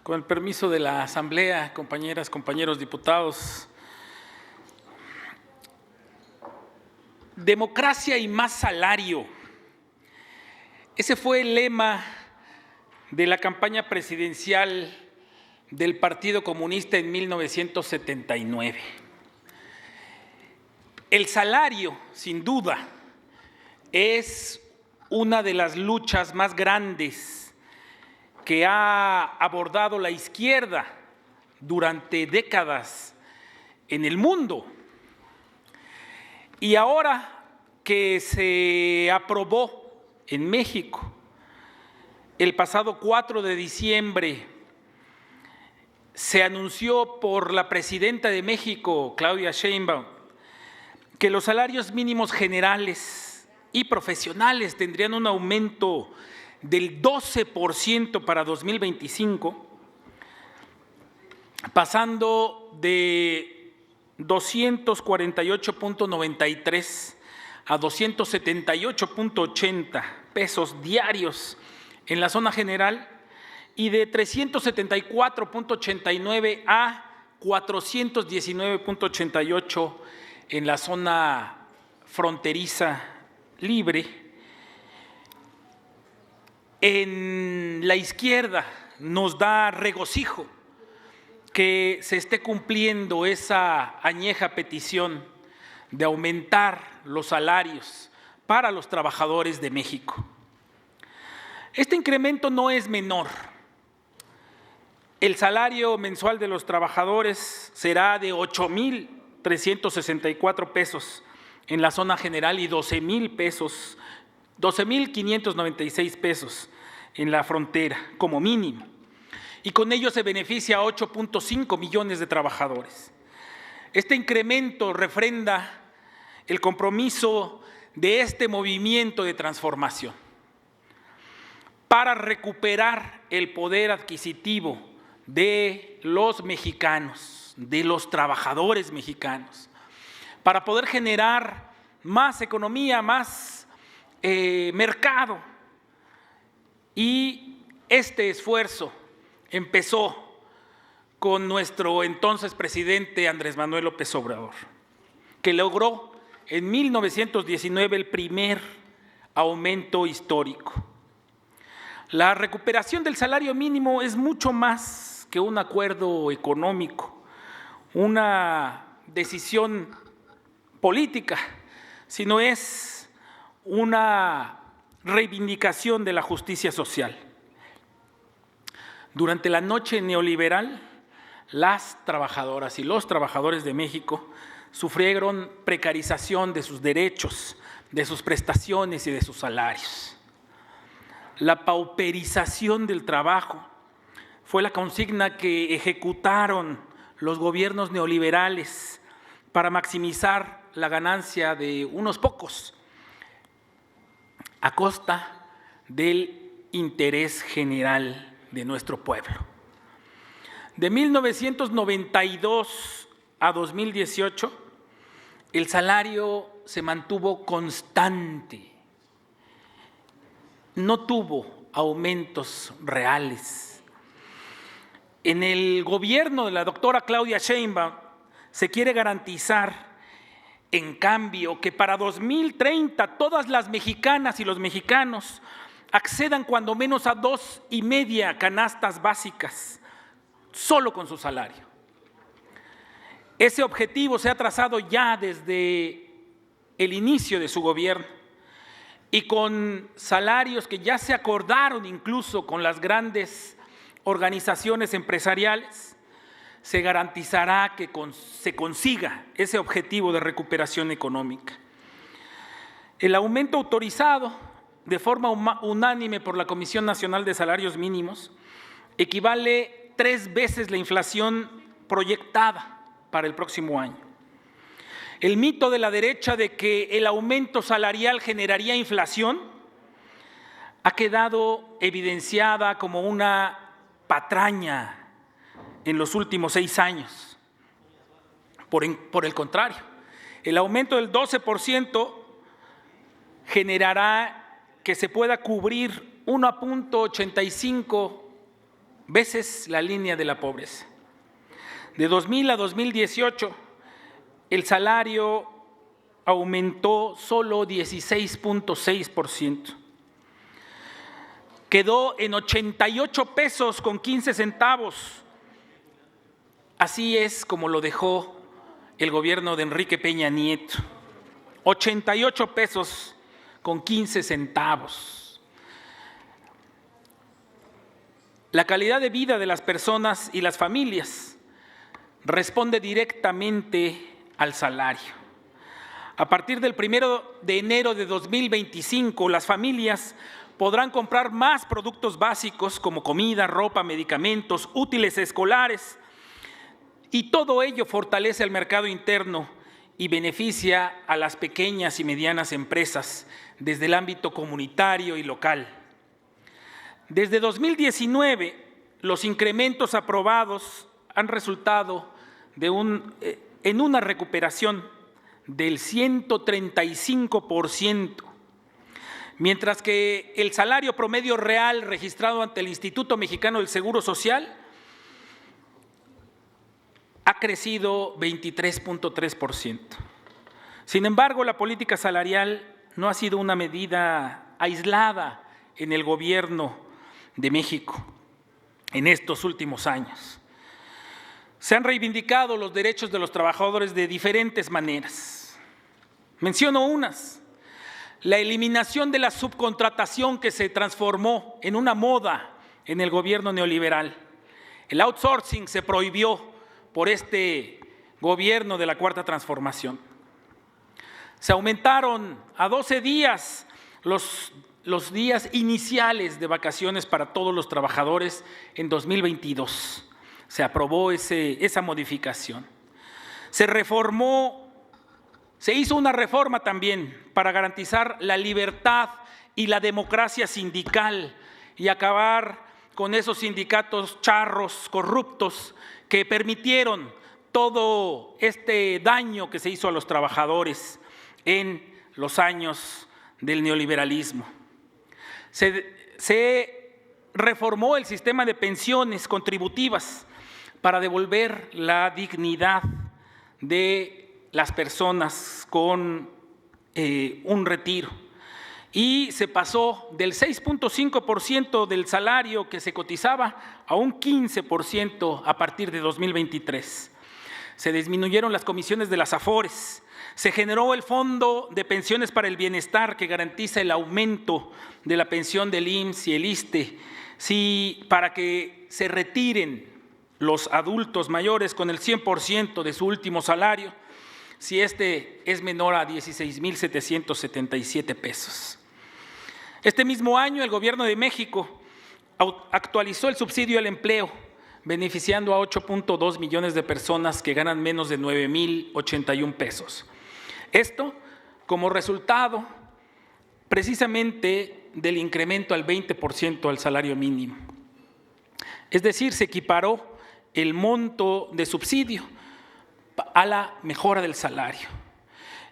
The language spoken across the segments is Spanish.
Con el permiso de la Asamblea, compañeras, compañeros diputados, democracia y más salario. Ese fue el lema de la campaña presidencial del Partido Comunista en 1979. El salario, sin duda, es una de las luchas más grandes que ha abordado la izquierda durante décadas en el mundo. Y ahora que se aprobó en México el pasado 4 de diciembre, se anunció por la presidenta de México, Claudia Sheinbaum, que los salarios mínimos generales y profesionales tendrían un aumento del 12% para 2025, pasando de 248.93 a 278.80 pesos diarios en la zona general y de 374.89 a 419.88 en la zona fronteriza libre. En la izquierda nos da regocijo que se esté cumpliendo esa añeja petición de aumentar los salarios para los trabajadores de México. Este incremento no es menor. El salario mensual de los trabajadores será de 8,364 pesos en la zona general y 12,596 pesos en la frontera, como mínimo. Y con ello se beneficia a 8.5 millones de trabajadores. Este incremento refrenda el compromiso de este movimiento de transformación para recuperar el poder adquisitivo de los mexicanos, de los trabajadores mexicanos, para poder generar más economía, más mercado. Y este esfuerzo empezó con nuestro entonces presidente Andrés Manuel López Obrador, que logró en 1919 el primer aumento histórico. La recuperación del salario mínimo es mucho más que un acuerdo económico, una decisión política, sino es una reivindicación de la justicia social. Durante la noche neoliberal, las trabajadoras y los trabajadores de México sufrieron precarización de sus derechos, de sus prestaciones y de sus salarios. La pauperización del trabajo fue la consigna que ejecutaron los gobiernos neoliberales para maximizar la ganancia de unos pocos a costa del interés general de nuestro pueblo. De 1992 a 2018, el salario se mantuvo constante. No tuvo aumentos reales. En el gobierno de la doctora Claudia Sheinbaum se quiere garantizar, en cambio, que para 2030 todas las mexicanas y los mexicanos accedan cuando menos a 2,5 canastas básicas, solo con su salario. Ese objetivo se ha trazado ya desde el inicio de su gobierno y con salarios que ya se acordaron incluso con las grandes organizaciones empresariales, se garantizará que se consiga ese objetivo de recuperación económica. El aumento autorizado de forma unánime por la Comisión Nacional de Salarios Mínimos equivale 3 veces la inflación proyectada para el próximo año. El mito de la derecha de que el aumento salarial generaría inflación ha quedado evidenciada como una patraña en los últimos 6 años. Por el contrario, el aumento del 12% generará que se pueda cubrir 1.85 veces la línea de la pobreza. De 2000 a 2018, el salario aumentó solo 16.6%. Quedó en 88 pesos con 15 centavos. Así es como lo dejó el gobierno de Enrique Peña Nieto. 88 pesos con 15 centavos. La calidad de vida de las personas y las familias responde directamente al salario. A partir del 1 de enero de 2025, las familias podrán comprar más productos básicos como comida, ropa, medicamentos, útiles escolares, y todo ello fortalece el mercado interno y beneficia a las pequeñas y medianas empresas desde el ámbito comunitario y local. Desde 2019, los incrementos aprobados han resultado en una recuperación del 135%, mientras que el salario promedio real registrado ante el Instituto Mexicano del Seguro Social ha crecido 23.3%. Sin embargo, la política salarial no ha sido una medida aislada en el gobierno de México en estos últimos años. Se han reivindicado los derechos de los trabajadores de diferentes maneras. Menciono unas: la eliminación de la subcontratación, que se transformó en una moda en el gobierno neoliberal. El outsourcing se prohibió por este gobierno de la Cuarta Transformación. Se aumentaron a 12 días los días iniciales de vacaciones para todos los trabajadores en 2022. Se aprobó esa modificación. Se hizo una reforma también para garantizar la libertad y la democracia sindical y acabar con esos sindicatos charros, corruptos, que permitieron todo este daño que se hizo a los trabajadores en los años del neoliberalismo. Se reformó el sistema de pensiones contributivas para devolver la dignidad de las personas con un retiro. Y se pasó del 6.5% del salario que se cotizaba a un 15% a partir de 2023. Se disminuyeron las comisiones de las AFORES. Se generó el Fondo de Pensiones para el Bienestar, que garantiza el aumento de la pensión del IMSS y el ISSSTE, para que se retiren los adultos mayores con el 100% de su último salario, si este es menor a 16,777 pesos. Este mismo año, el Gobierno de México actualizó el subsidio al empleo, beneficiando a 8.2 millones de personas que ganan menos de 9,081 pesos. Esto como resultado precisamente del incremento al 20% al salario mínimo. Es decir, se equiparó el monto de subsidio a la mejora del salario.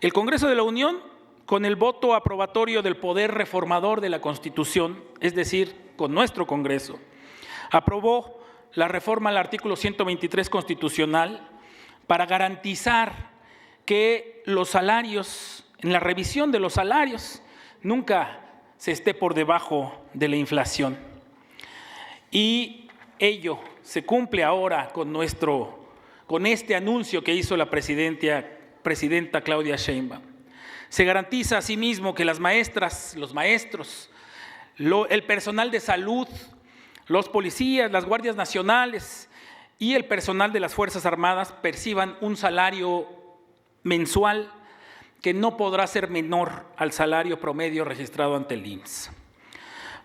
El Congreso de la Unión, con el voto aprobatorio del Poder Reformador de la Constitución, es decir, con nuestro Congreso, aprobó la reforma al artículo 123 constitucional para garantizar que los salarios, en la revisión de los salarios, nunca se esté por debajo de la inflación. Y ello se cumple ahora con este anuncio que hizo la presidenta Claudia Sheinbaum. Se garantiza asimismo que las maestras, los maestros, el personal de salud, los policías, las guardias nacionales y el personal de las Fuerzas Armadas perciban un salario mensual que no podrá ser menor al salario promedio registrado ante el IMSS.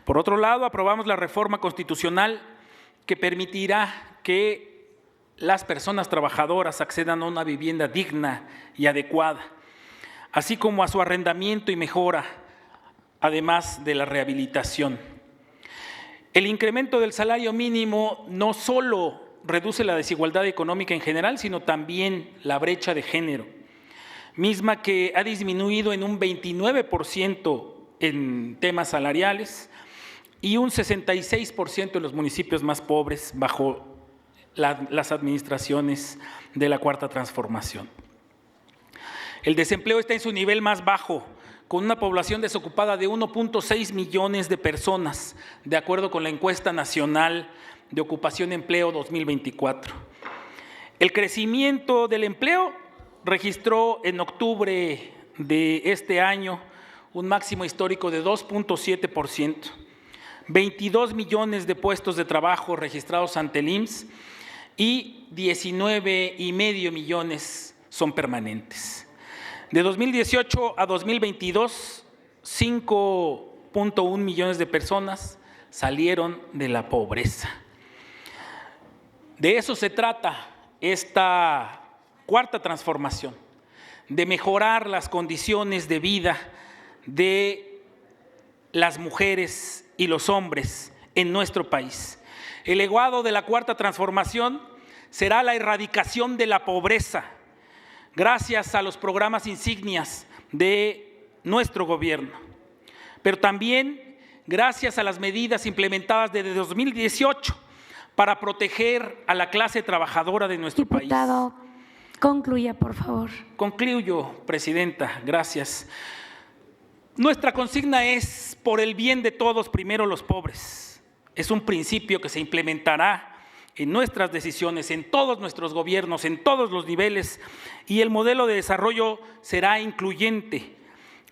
Por otro lado, aprobamos la reforma constitucional que permitirá que las personas trabajadoras accedan a una vivienda digna y adecuada, así como a su arrendamiento y mejora, además de la rehabilitación. El incremento del salario mínimo no solo reduce la desigualdad económica en general, sino también la brecha de género, misma que ha disminuido en un 29% en temas salariales y un 66% en los municipios más pobres bajo las administraciones de la Cuarta Transformación. El desempleo está en su nivel más bajo, con una población desocupada de 1.6 millones de personas, de acuerdo con la Encuesta Nacional de Ocupación y Empleo 2024. El crecimiento del empleo registró en octubre de este año un máximo histórico de 2.7%, 22 millones de puestos de trabajo registrados ante el IMSS y 19,5 millones son permanentes. De 2018 a 2022, 5.1 millones de personas salieron de la pobreza. De eso se trata esta cuarta transformación, de mejorar las condiciones de vida de las mujeres y los hombres en nuestro país. El legado de la cuarta transformación será la erradicación de la pobreza, gracias a los programas insignias de nuestro gobierno, pero también gracias a las medidas implementadas desde 2018 para proteger a la clase trabajadora de nuestro país. Diputado, concluya, por favor. Concluyo, Presidenta, gracias. Nuestra consigna es por el bien de todos, primero los pobres. Es un principio que se implementará en nuestras decisiones, en todos nuestros gobiernos, en todos los niveles, y el modelo de desarrollo será incluyente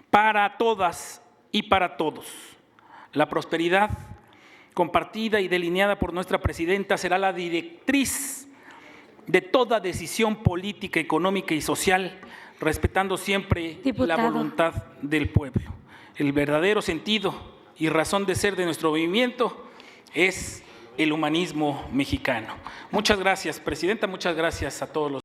para todas y para todos. La prosperidad compartida y delineada por nuestra presidenta será la directriz de toda decisión política, económica y social, respetando siempre la voluntad del pueblo. El verdadero sentido y razón de ser de nuestro movimiento es el humanismo mexicano. Muchas gracias, Presidenta, muchas gracias a todos los